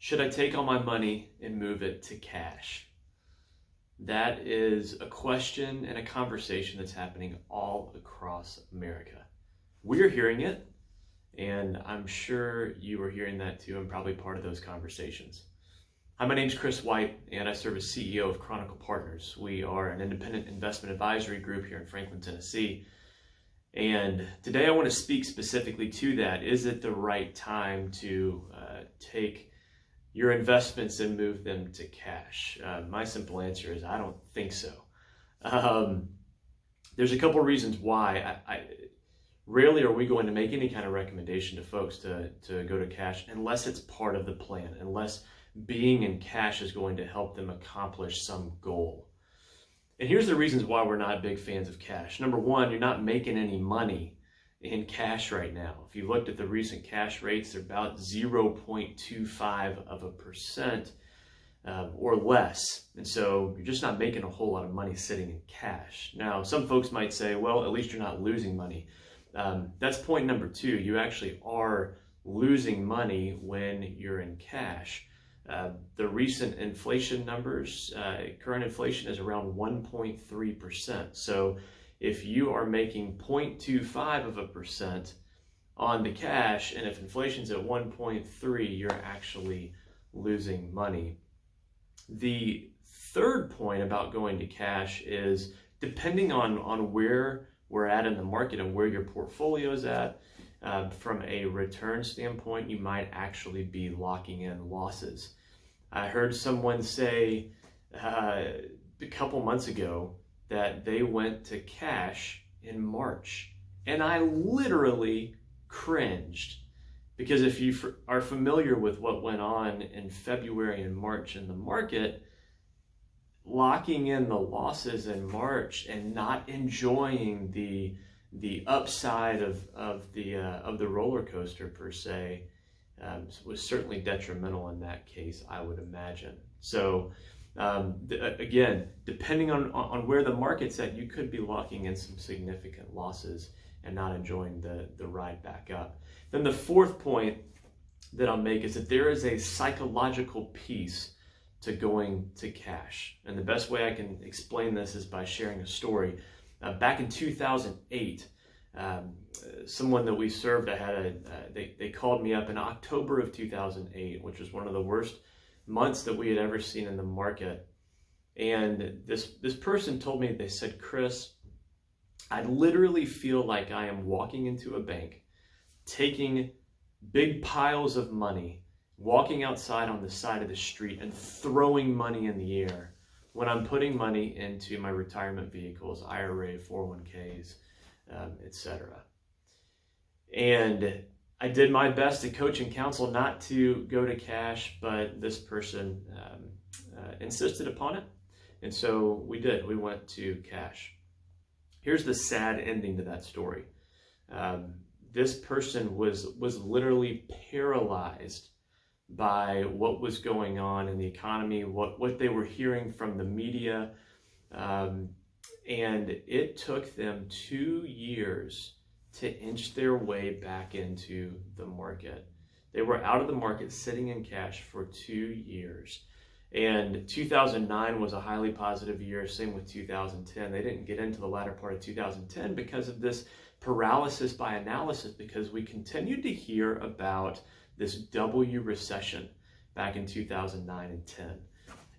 Should I take all my money and move it to cash? That is a question and a conversation that's happening all across America. We're hearing it, and I'm sure you are hearing that too, and probably part of those conversations. Hi, my name's Chris White, and I serve as CEO of Chronicle Partners. We are an independent investment advisory group here in Franklin, Tennessee. And today I want to speak specifically to that. Is it the right time to take your investments and move them to cash? My simple answer is I don't think so. There's a couple reasons why. Rarely are we going to make any kind of recommendation to folks to go to cash unless it's part of the plan, unless being in cash is going to help them accomplish some goal. And here's the reasons why we're not big fans of cash. Number one, you're not making any money in cash right now. If you looked at the recent cash rates, they're about 0.25% or less. And so you're just not making a whole lot of money sitting in cash. Now, some folks might say, well, at least you're not losing money. That's point number two. You actually are losing money when you're in cash. The recent inflation numbers, current inflation is around 1.3%. So if you are making 0.25% on the cash, and if inflation's at 1.3, you're actually losing money. The third point about going to cash is depending on where we're at in the market and where your portfolio is at, from a return standpoint, you might actually be locking in losses. I heard someone say a couple months ago that they went to cash in March, and I literally cringed, because if you are familiar with what went on in February and March in the market, locking in the losses in March and not enjoying the upside of the roller coaster per se was certainly detrimental in that case, I would imagine. So again, depending on where the market's at, you could be locking in some significant losses and not enjoying the ride back up. Then the fourth point that I'll make is that there is a psychological piece to going to cash. And the best way I can explain this is by sharing a story. Back in 2008, someone that we served, they called me up in October of 2008, which was one of the worst months that we had ever seen in the market. And this person told me, they said, Chris, I literally feel like I am walking into a bank, taking big piles of money, walking outside on the side of the street and throwing money in the air when I'm putting money into my retirement vehicles, IRA, 401ks, etc. And I did my best to coach and counsel not to go to cash, but this person insisted upon it. And so we did. We went to cash. Here's the sad ending to that story. This person was literally paralyzed by what was going on in the economy, what they were hearing from the media. And it took them 2 years to inch their way back into the market. They were out of the market sitting in cash for 2 years. And 2009 was a highly positive year, same with 2010. They didn't get into the latter part of 2010 because of this paralysis by analysis, because we continued to hear about this W recession back in 2009 and 10.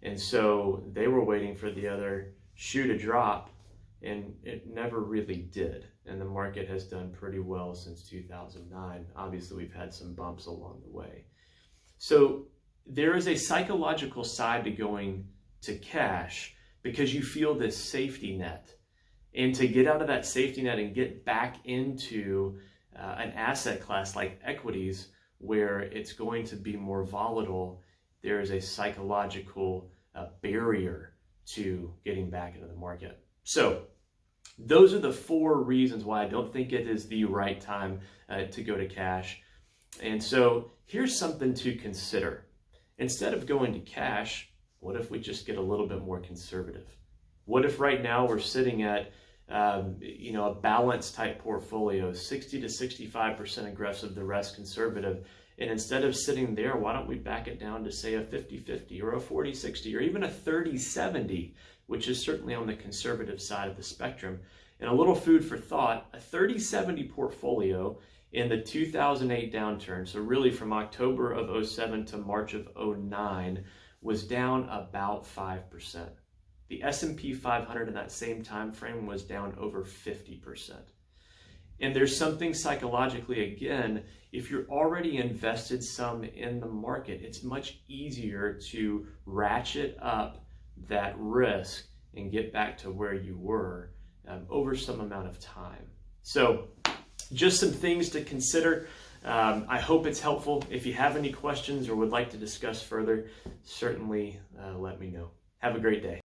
And so they were waiting for the other shoe to drop, and it never really did. And the market has done pretty well since 2009. Obviously, we've had some bumps along the way. So there is a psychological side to going to cash because you feel this safety net. And to get out of that safety net and get back into an asset class like equities, where it's going to be more volatile, there is a psychological barrier to getting back into the market. So those are the 4 reasons why I don't think it is the right time to go to cash. And so here's something to consider. Instead of going to cash, what if we just get a little bit more conservative? What if right now we're sitting at a balanced type portfolio, 60 to 65% aggressive, the rest conservative, And instead of sitting there, why don't we back it down to say a 50-50 or a 40-60 or even a 30-70, which is certainly on the conservative side of the spectrum. And a little food for thought, a 30-70 portfolio in the 2008 downturn, so really from October of 07 to March of 09, was down about 5%. The S&P 500 in that same time frame was down over 50%. And there's something psychologically, again, if you're already invested some in the market, it's much easier to ratchet up that risk and get back to where you were over some amount of time. So just some things to consider. I hope it's helpful. If you have any questions or would like to discuss further, certainly let me know. Have a great day.